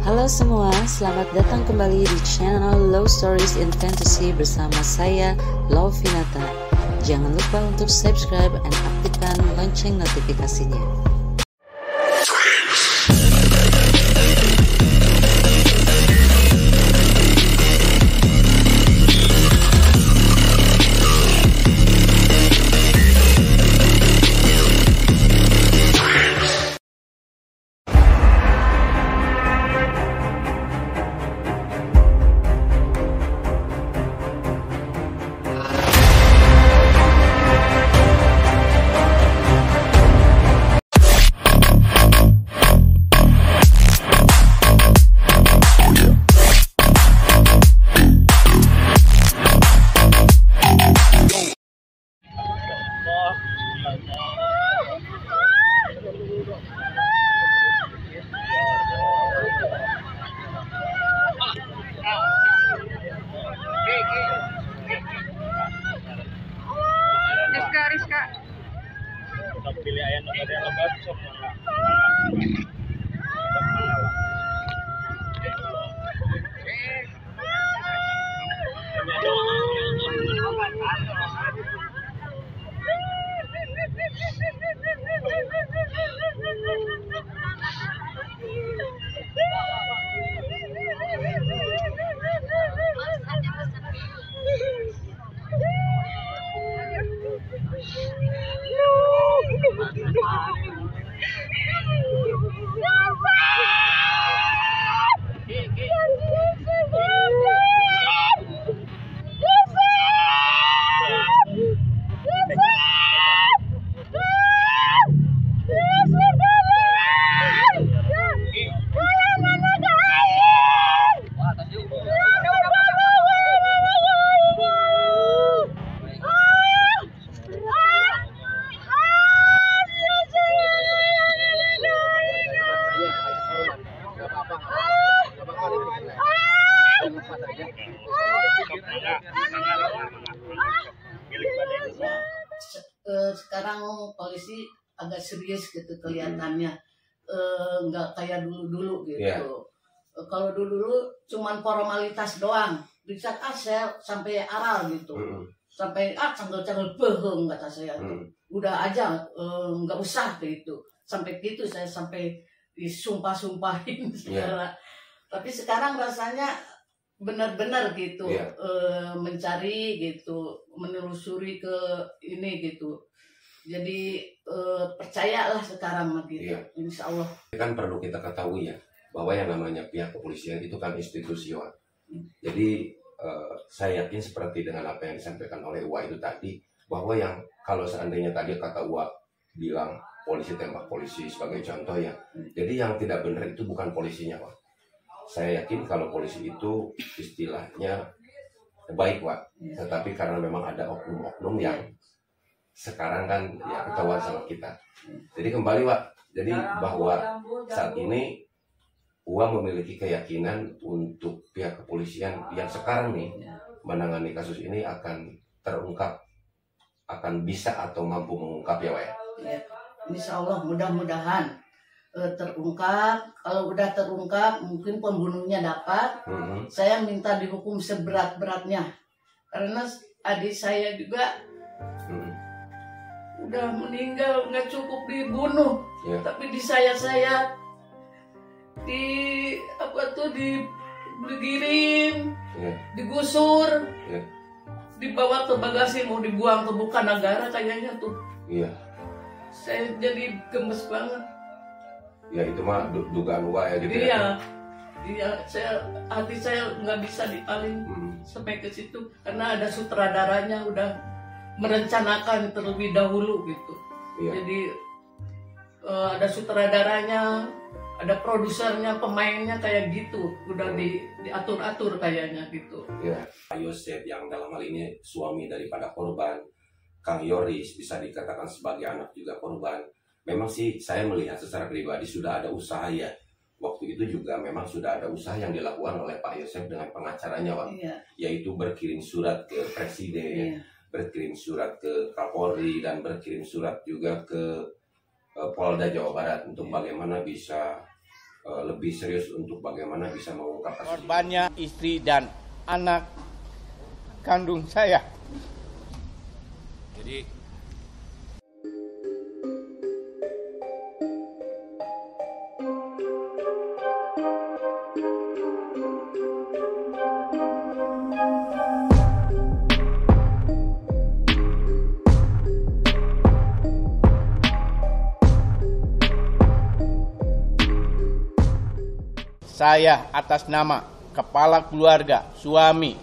Halo semua, selamat datang kembali di channel Love Stories in Fantasy bersama saya, Lovinata. Jangan lupa untuk subscribe dan aktifkan lonceng notifikasinya. Rizka. Pilih ayam nomor yang lebat, sok sekarang polisi agak serius gitu kelihatannya, nggak kayak dulu gitu. Yeah. Kalau dulu cuman formalitas doang, bisa kasel sampai aral gitu, sampai canggel-canggel beheng kata saya. Udah aja nggak usah gitu, sampai gitu saya sampai disumpah-sumpahin segala. Tapi sekarang rasanya benar-benar gitu, mencari gitu, menelusuri ke ini gitu. Jadi percayalah sekarang gitu, insya Allah. Kan perlu kita ketahui ya, bahwa yang namanya pihak kepolisian itu kan institusi, Wak. Jadi saya yakin seperti dengan apa yang disampaikan oleh Wak itu tadi, bahwa yang kalau seandainya tadi kata Wak bilang polisi tembak polisi sebagai contoh ya, jadi yang tidak benar itu bukan polisinya, Wak. Saya yakin kalau polisi itu istilahnya baik, Wak, tetapi karena memang ada oknum-oknum yang sekarang kan ya ketahuan sama kita. Jadi kembali, Wak, jadi bahwa saat ini Uwa memiliki keyakinan untuk pihak kepolisian yang sekarang nih menangani kasus ini akan terungkap, akan bisa atau mampu mengungkap ya, Wak ya? Ya, insya Allah mudah-mudahan terungkap. Kalau udah terungkap mungkin pembunuhnya dapat. Saya minta dihukum seberat-beratnya karena adik saya juga udah meninggal, nggak cukup dibunuh, tapi disayat-sayat, digiring, digusur, dibawa ke bagasi mau dibuang ke Bukanagara kayaknya tuh. Saya jadi gemes banget. Ya itu mah dugaan Uwa ya gitu. Iya, hati saya nggak bisa dipaling sampai ke situ karena ada sutradaranya udah merencanakan terlebih dahulu gitu. Jadi ada sutradaranya, ada produsernya, pemainnya kayak gitu, udah diatur-atur kayaknya gitu. Pak Yosef yang dalam hal ini suami daripada korban, Kang Yoris bisa dikatakan sebagai anak juga korban. Memang sih saya melihat secara pribadi sudah ada usaha ya. Waktu itu juga memang sudah ada usaha yang dilakukan oleh Pak Yosef dengan pengacaranya, Wak, yaitu berkirim surat ke presiden, berkirim surat ke Kapolri, dan berkirim surat juga ke Polda Jawa Barat untuk bagaimana bisa lebih serius untuk bagaimana bisa mengungkap kasus ini. Korbannya istri dan anak kandung saya. Jadi saya atas nama kepala keluarga, suami,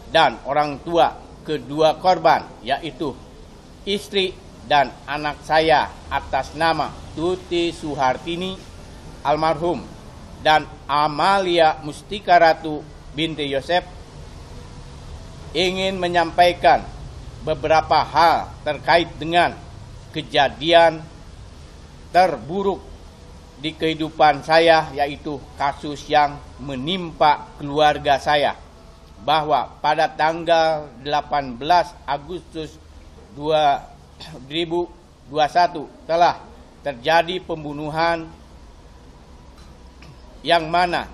dan orang tua kedua korban, yaitu istri dan anak saya atas nama Tuti Suhartini almarhum dan Amalia Mustika Ratu binti Yosef, ingin menyampaikan beberapa hal terkait dengan kejadian terburuk di kehidupan saya, yaitu kasus yang menimpa keluarga saya, bahwa pada tanggal 18 Agustus 2021 telah terjadi pembunuhan yang mana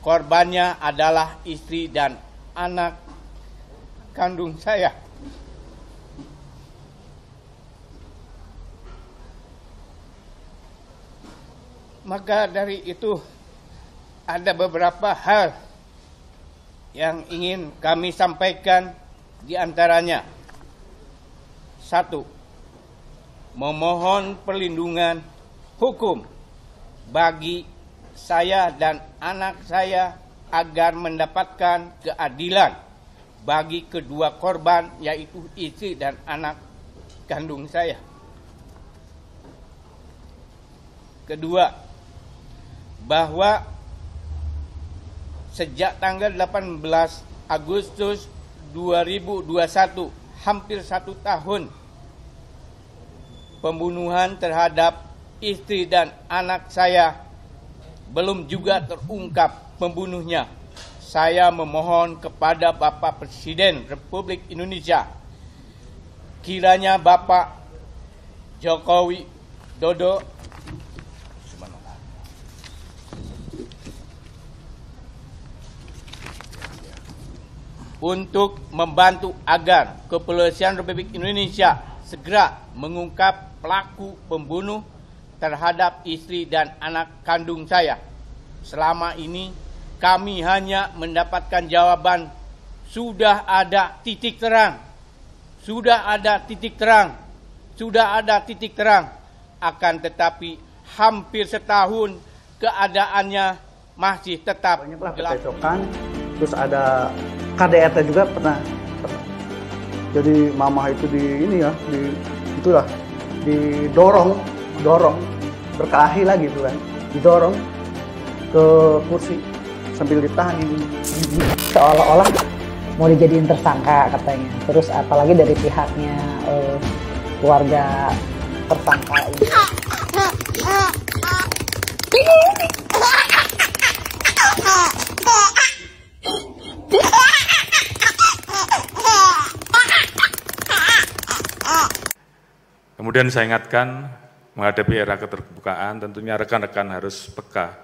korbannya adalah istri dan anak kandung saya. Maka dari itu ada beberapa hal yang ingin kami sampaikan, di antaranya: 1. Memohon perlindungan hukum bagi saya dan anak saya agar mendapatkan keadilan bagi kedua korban, yaitu istri dan anak kandung saya. Kedua, bahwa sejak tanggal 18 Agustus 2021, hampir 1 tahun pembunuhan terhadap istri dan anak saya belum juga terungkap pembunuhnya. Saya memohon kepada Bapak Presiden Republik Indonesia, kiranya Bapak Jokowi Dodo untuk membantu agar Kepolisian Republik Indonesia segera mengungkap pelaku pembunuh terhadap istri dan anak kandung saya. Selama ini kami hanya mendapatkan jawaban sudah ada titik terang, sudah ada titik terang, sudah ada titik terang. Akan tetapi hampir setahun keadaannya masih tetap gelap. Terus ada KDRT juga pernah. Jadi mama itu didorong berkelahi lagi tuh kan, didorong ke kursi sambil ditahan, seolah-olah mau dijadiin tersangka katanya. Terus apalagi dari pihaknya keluarga tersangka ini. Kemudian saya ingatkan, menghadapi era keterbukaan, tentunya rekan-rekan harus peka.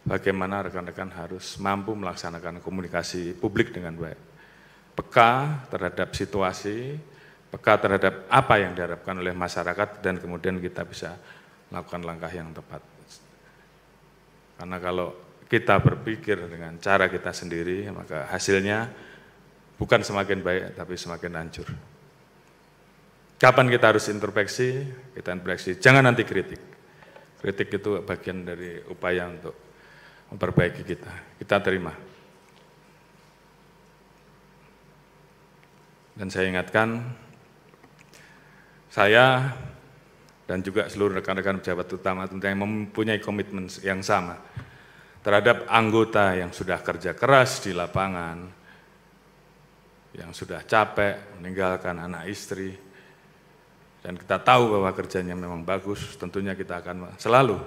Bagaimana rekan-rekan harus mampu melaksanakan komunikasi publik dengan baik. Peka terhadap situasi, peka terhadap apa yang diharapkan oleh masyarakat, dan kemudian kita bisa melakukan langkah yang tepat. Karena kalau kita berpikir dengan cara kita sendiri, maka hasilnya bukan semakin baik, tapi semakin hancur. Kapan kita harus introspeksi? Kita introspeksi, jangan nanti kritik. Kritik itu bagian dari upaya untuk memperbaiki kita. Kita terima. Dan saya ingatkan, saya dan juga seluruh rekan-rekan pejabat utama tentunya yang mempunyai komitmen yang sama terhadap anggota yang sudah kerja keras di lapangan, yang sudah capek meninggalkan anak istri, dan kita tahu bahwa kerjanya memang bagus, tentunya kita akan selalu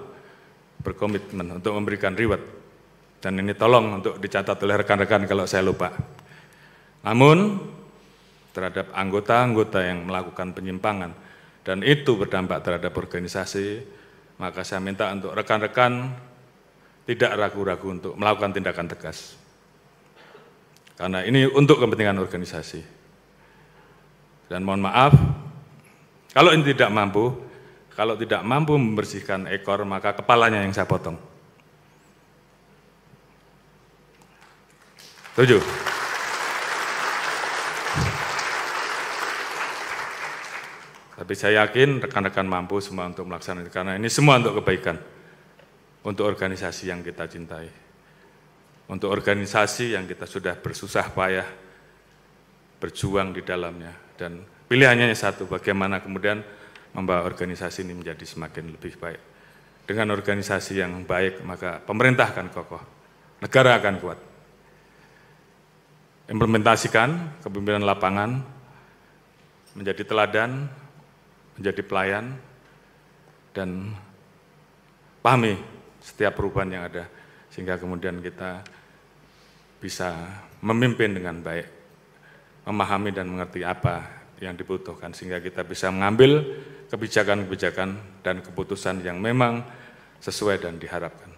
berkomitmen untuk memberikan reward. Dan ini tolong untuk dicatat oleh rekan-rekan kalau saya lupa. Namun, terhadap anggota-anggota yang melakukan penyimpangan, dan itu berdampak terhadap organisasi, maka saya minta untuk rekan-rekan tidak ragu-ragu untuk melakukan tindakan tegas. Karena ini untuk kepentingan organisasi. Dan mohon maaf, kalau ini tidak mampu membersihkan ekor, maka kepalanya yang saya potong. Setuju? Tapi saya yakin rekan-rekan mampu semua untuk melaksanakan, karena ini semua untuk kebaikan, untuk organisasi yang kita cintai, untuk organisasi yang kita sudah bersusah payah berjuang di dalamnya, dan pilihannya satu, bagaimana kemudian membawa organisasi ini menjadi semakin lebih baik. Dengan organisasi yang baik, maka pemerintah akan kokoh, negara akan kuat. Implementasikan kepemimpinan lapangan, menjadi teladan, menjadi pelayan, dan pahami setiap perubahan yang ada, sehingga kemudian kita bisa memimpin dengan baik, memahami dan mengerti apa yang dibutuhkan, sehingga kita bisa mengambil kebijakan-kebijakan dan keputusan yang memang sesuai dan diharapkan.